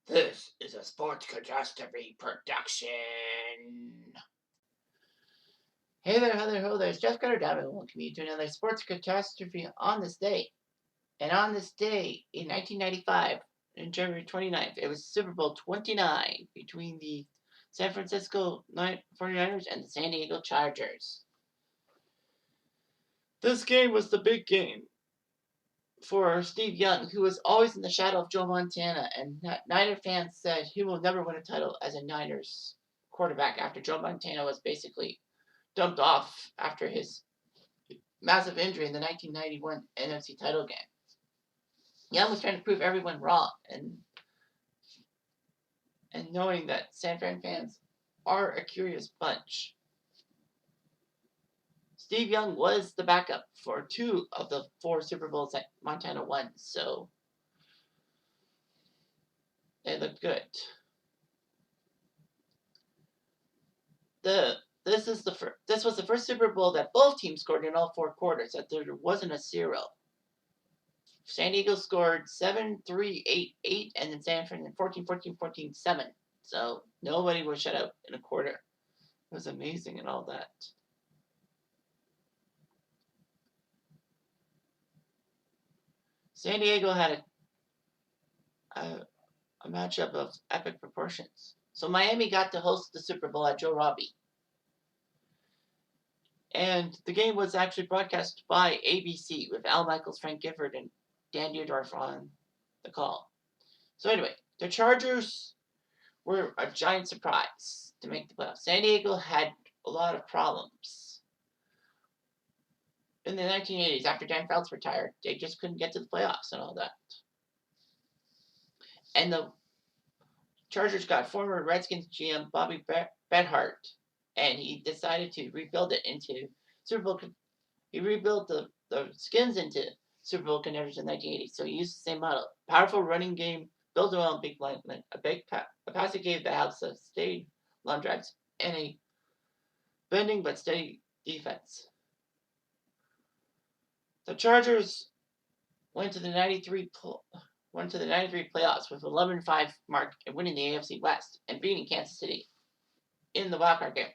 This is a Sports Catastrophe production. Hey there, ho there, ho there. It's Jeff Cutter Diamond. Welcome you to another Sports Catastrophe on this day. And on this day, in 1995, on January 29th, it was Super Bowl 29 between the San Francisco 49ers and the San Diego Chargers. This game was the big game for Steve Young, who was always in the shadow of Joe Montana, and Niner fans said he will never win a title as a Niners quarterback after Joe Montana was basically dumped off after his massive injury in the 1991 NFC title game. Young was trying to prove everyone wrong, and knowing that San Fran fans are a curious bunch. Steve Young was the backup for 2 of the 4 Super Bowls that Montana won, so they looked good. This was the first Super Bowl that both teams scored in all 4 quarters, that there wasn't a 0. San Diego scored 7, 3, 8, 8, and then San Fran 14, 14, 14, 7. So nobody was shut out in a quarter. It was amazing and all that. San Diego had a matchup of epic proportions. So Miami got to host the Super Bowl at Joe Robbie. And the game was actually broadcast by ABC with Al Michaels, Frank Gifford, and Dan Dierdorf on the call. So anyway, the Chargers were a giant surprise to make the playoffs. San Diego had a lot of problems. In the 1980s, after Dan Fouts retired, they just couldn't get to the playoffs and all that. And the Chargers got former Redskins GM Bobby Benhart, and he decided to rebuild it into Super Bowl. He rebuilt the Skins into Super Bowl contenders in the 1980s. So he used the same model: powerful running game, built around big linemen, a passing game that helps us stay long drives, and a bending but steady defense. The Chargers went to the 93 playoffs with 11-5 mark and winning the AFC West and beating Kansas City in the wildcard game.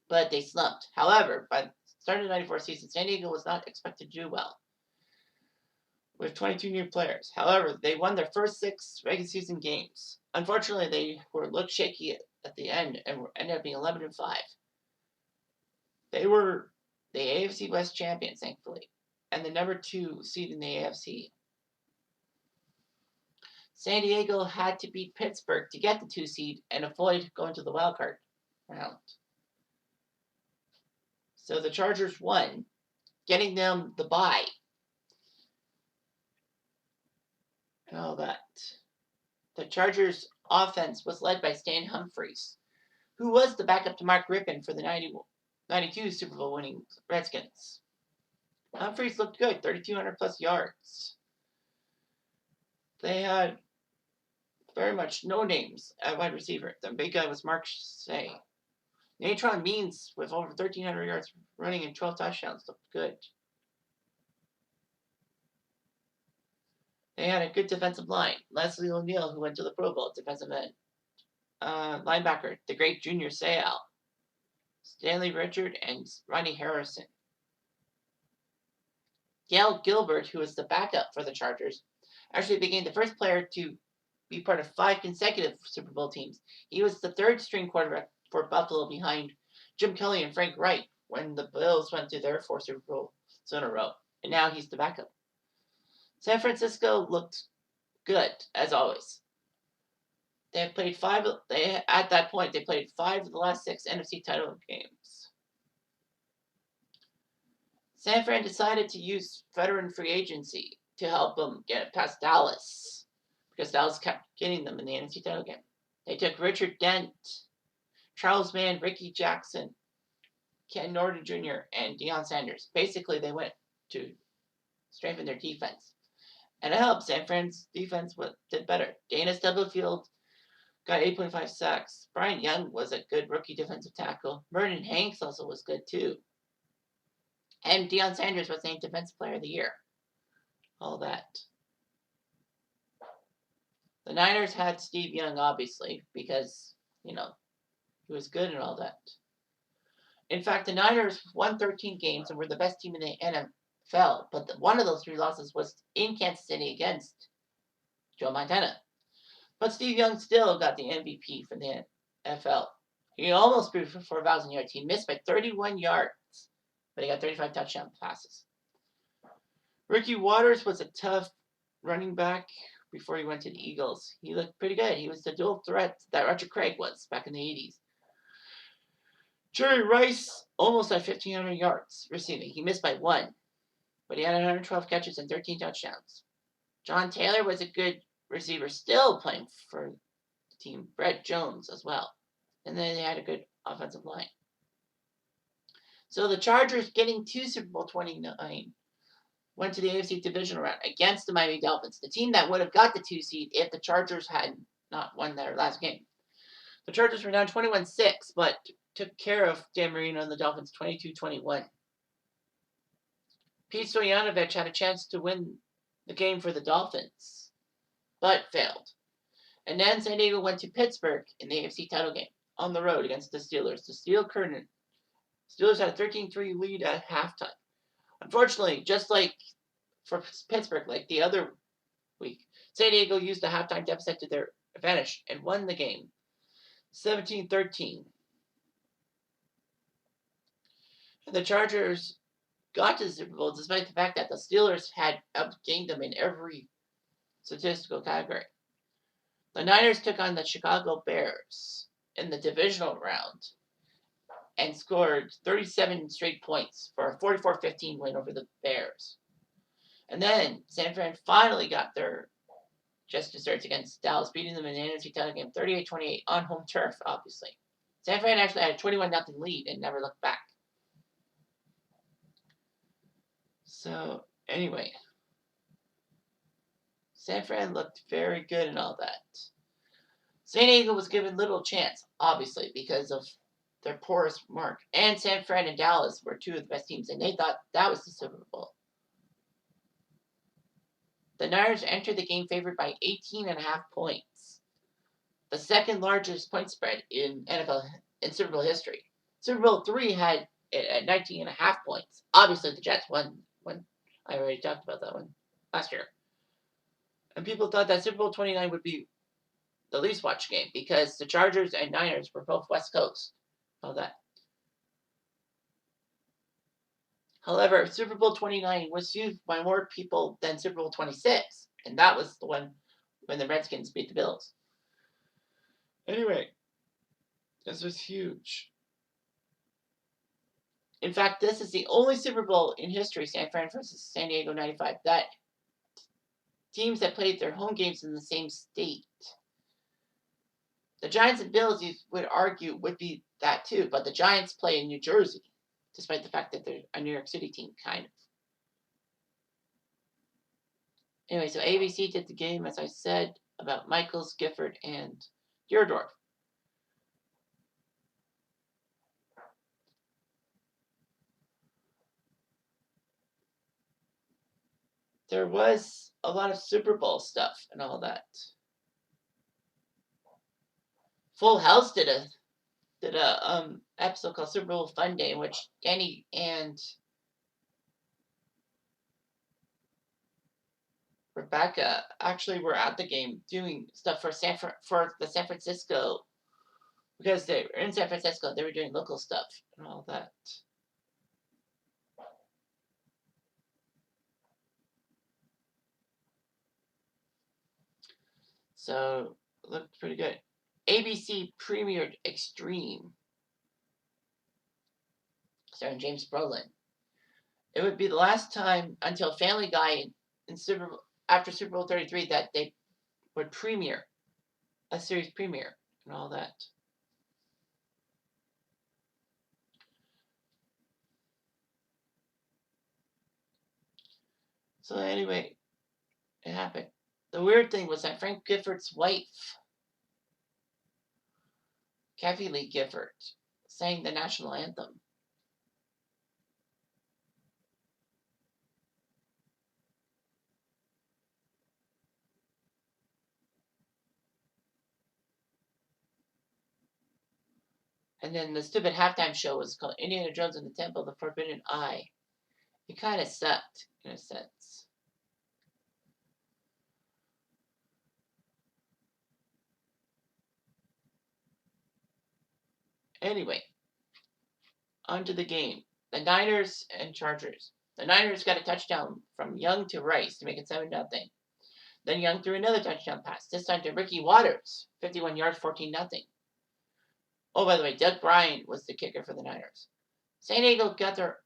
But they slumped. However, by the start of the 94 season, San Diego was not expected to do well with 22 new players. However, they won their first 6 regular season games. Unfortunately, they looked shaky at the end and ended up being 11-5. They were the AFC West champions, thankfully, and the number 2 seed in the AFC. San Diego had to beat Pittsburgh to get the 2 seed and avoid going to the wild card round. So the Chargers won, getting them the bye and all that. The Chargers' offense was led by Stan Humphries, who was the backup to Mark Rippon for the 92 Super Bowl winning Redskins. Humphries looked good, 3,200 plus yards. They had very much no names at wide receiver. The big guy was Mark Say. Natron Means, with over 1,300 yards running and 12 touchdowns, looked good. They had a good defensive line. Leslie O'Neal, who went to the Pro Bowl, defensive end. Linebacker, the great Junior Seau. Stanley Richard, and Ronnie Harrison. Gail Gilbert, who was the backup for the Chargers, actually became the first player to be part of 5 consecutive Super Bowl teams. He was the 3rd string quarterback for Buffalo behind Jim Kelly and Frank Wright when the Bills went to their 4 Super Bowls in a row. And now he's the backup. San Francisco looked good, as always. At that point, they played 5 of the last 6 NFC title games. San Fran decided to use veteran free agency to help them get past Dallas, because Dallas kept getting them in the NFC title game. They took Richard Dent, Charles Mann, Ricky Jackson, Ken Norton Jr., and Deion Sanders. Basically, they went to strengthen their defense. And it helped. San Fran's defense did better. Dana Stubblefield got 8.5 sacks. Brian Young was a good rookie defensive tackle. Vernon Hanks also was good, too. And Deion Sanders was named Defensive Player of the Year. All that. Niners had Steve Young, obviously, because, he was good and all that. In fact, the Niners won 13 games and were the best team in the NFL, but one of those 3 losses was in Kansas City against Joe Montana. But Steve Young still got the MVP for the NFL. He almost threw for 4,000 yards. He missed by 31 yards, but he got 35 touchdown passes. Ricky Waters was a tough running back before he went to the Eagles. He looked pretty good. He was the dual threat that Roger Craig was back in the 80s. Jerry Rice almost had 1,500 yards receiving. He missed by 1, but he had 112 catches and 13 touchdowns. John Taylor was a good receiver, still playing for the team. Brett Jones as well. And then they had a good offensive line. So the Chargers, getting to Super Bowl 29, went to the AFC divisional round against the Miami Dolphins, the team that would have got the 2 seed if the Chargers had not won their last game. The Chargers were down 21-6, but took care of Dan Marino and the Dolphins 22-21. Pete Stoyanovich had a chance to win the game for the Dolphins, but failed. And then San Diego went to Pittsburgh in the AFC title game on the road against the Steelers. The Steelers had a 13-3 lead at halftime. Unfortunately, just like for Pittsburgh, like the other week, San Diego used the halftime deficit to their advantage and won the game 17-13. The Chargers got to the Super Bowl despite the fact that the Steelers had outgained them in every statistical category. The Niners took on the Chicago Bears in the divisional round and scored 37 straight points for a 44-15 win over the Bears. And then San Fran finally got their just desserts against Dallas, beating them in the NFC title game 38-28 on home turf, obviously. San Fran actually had a 21-0 lead and never looked back. So, anyway, San Fran looked very good and all that. San Diego was given little chance, obviously, because of their porous mark. And San Fran and Dallas were 2 of the best teams, and they thought that was the Super Bowl. The Niners entered the game favored by 18.5 points, the second largest point spread in Super Bowl history. Super Bowl 3 had it at 19.5 points. Obviously, the Jets won. I already talked about that one last year. And people thought that Super Bowl 29 would be the least watched game because the Chargers and Niners were both West Coast. All that. However, Super Bowl 29 was viewed by more people than Super Bowl 26, and that was the one when the Redskins beat the Bills. Anyway, this was huge. In fact, this is the only Super Bowl in history, San Fran versus San Diego 95, that teams that played their home games in the same state. The Giants and Bills, you would argue, would be that too, but the Giants play in New Jersey, despite the fact that they're a New York City team, kind of. Anyway, so ABC did the game, as I said, about Michaels, Gifford, and Deerdorf. There was a lot of Super Bowl stuff and all that. Full House did a episode called Super Bowl Fun Day, in which Danny and Rebecca actually were at the game doing stuff for the San Francisco, because they were in San Francisco. They were doing local stuff and all that. So it looked pretty good. ABC premiered Extreme, starring James Brolin. It would be the last time until Family Guy after Super Bowl 33 that they would premiere a series premiere and all that. So anyway, it happened. The weird thing was that Frank Gifford's wife, Kathy Lee Gifford, sang the national anthem. And then the stupid halftime show was called Indiana Jones and the Temple of the Forbidden Eye. It kind of sucked, in a sense. Anyway, onto the game. The Niners and Chargers. The Niners got a touchdown from Young to Rice to make it 7-0. Then Young threw another touchdown pass, this time to Ricky Waters, 51 yards, 14-0. Oh, by the way, Doug Bryant was the kicker for the Niners. San Diego got their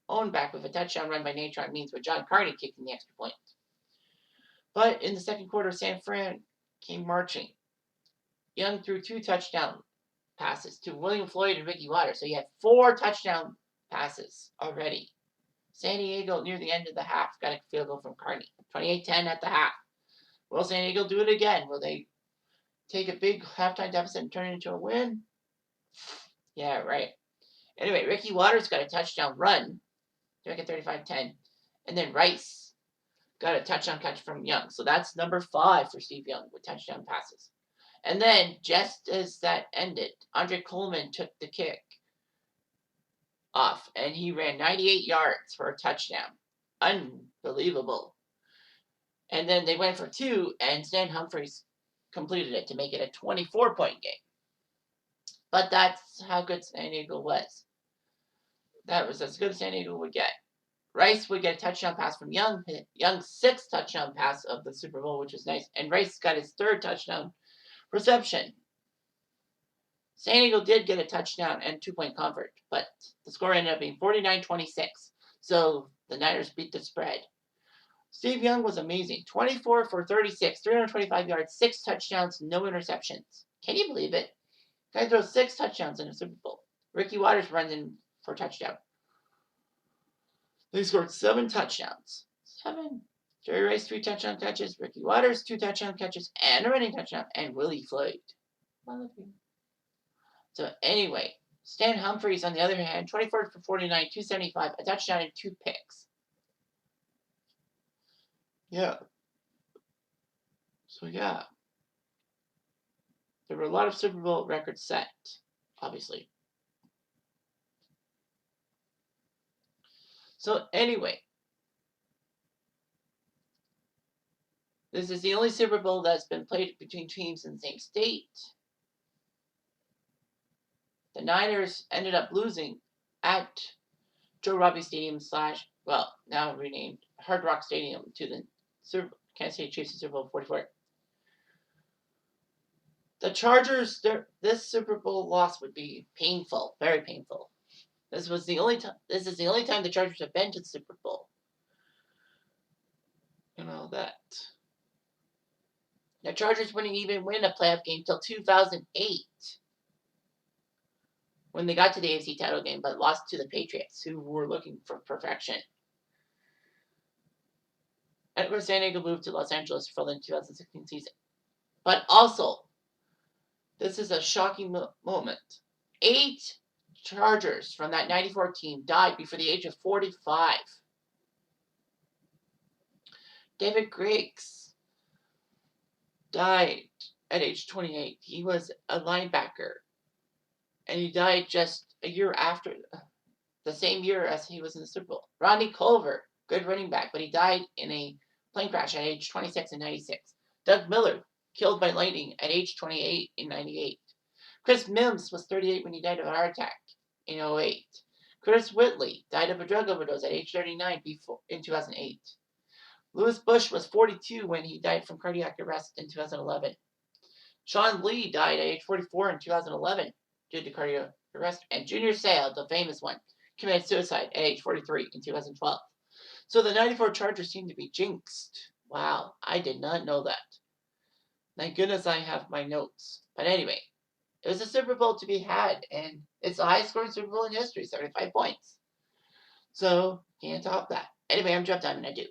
own back with a touchdown run by Natron Means with John Carney kicking the extra point. But in the second quarter, San Fran came marching. Young threw 2 touchdown passes to William Floyd and Ricky Waters, so he had 4 touchdown passes already. San Diego, near the end of the half, got a field goal from Carney. 28-10 at the half. Will San Diego do it again? Will they take a big halftime deficit and turn it into a win? Yeah, right. Anyway, Ricky Waters got a touchdown run to make it 35-10. And then Rice got a touchdown catch from Young. So that's number 5 for Steve Young with touchdown passes. And then, just as that ended, Andre Coleman took the kick off, and he ran 98 yards for a touchdown. Unbelievable. And then they went for 2, and Stan Humphries completed it to make it a 24-point game. But that's how good San Diego was. That was as good as San Diego would get. Rice would get a touchdown pass from Young. Young's 6th touchdown pass of the Super Bowl, which was nice. And Rice got his 3rd touchdown reception. San Diego did get a touchdown and 2-point convert, but the score ended up being 49-26. So the Niners beat the spread. Steve Young was amazing. 24 for 36, 325 yards, 6 touchdowns, no interceptions. Can you believe it? Guy throws 6 touchdowns in a Super Bowl. Ricky Waters runs in for a touchdown. They scored 7 touchdowns. 7. Jerry Rice, 3 touchdown catches. Ricky Waters, 2 touchdown catches and a running touchdown. And Willie Floyd. So anyway, Stan Humphries, on the other hand, 24 for 49, 275, a touchdown and 2 picks. Yeah. So yeah. There were a lot of Super Bowl records set, obviously. So anyway, this is the only Super Bowl that's been played between teams in the same state. The Niners ended up losing at Joe Robbie Stadium / well, now renamed Hard Rock Stadium to the Kansas City Chiefs in Super Bowl 44. The Chargers, this Super Bowl loss would be painful, very painful. This is the only time the Chargers have been to the Super Bowl. And all that. The Chargers wouldn't even win a playoff game till 2008. When they got to the AFC title game, but lost to the Patriots, who were looking for perfection. And of course, San Diego moved to Los Angeles for the 2016 season. But also, this is a shocking moment. 8 Chargers from that 94 team died before the age of 45. David Griggs died at age 28. He was a linebacker. And he died just a year after, the same year as he was in the Super Bowl. Rodney Culver, good running back, but he died in a plane crash at age 26 in 96. Doug Miller, killed by lightning at age 28 in 98. Chris Mims was 38 when he died of a heart attack in 08. Chris Whitley died of a drug overdose at age 39 in 2008. Louis Bush was 42 when he died from cardiac arrest in 2011. Sean Lee died at age 44 in 2011 due to cardiac arrest. And Junior Seau, the famous one, committed suicide at age 43 in 2012. So the 94 Chargers seem to be jinxed. Wow, I did not know that. Thank goodness I have my notes. But anyway, it was a Super Bowl to be had, and it's the highest scoring Super Bowl in history, 75 points. So, can't top that. Anyway, I'm Jeff Diamond, I do.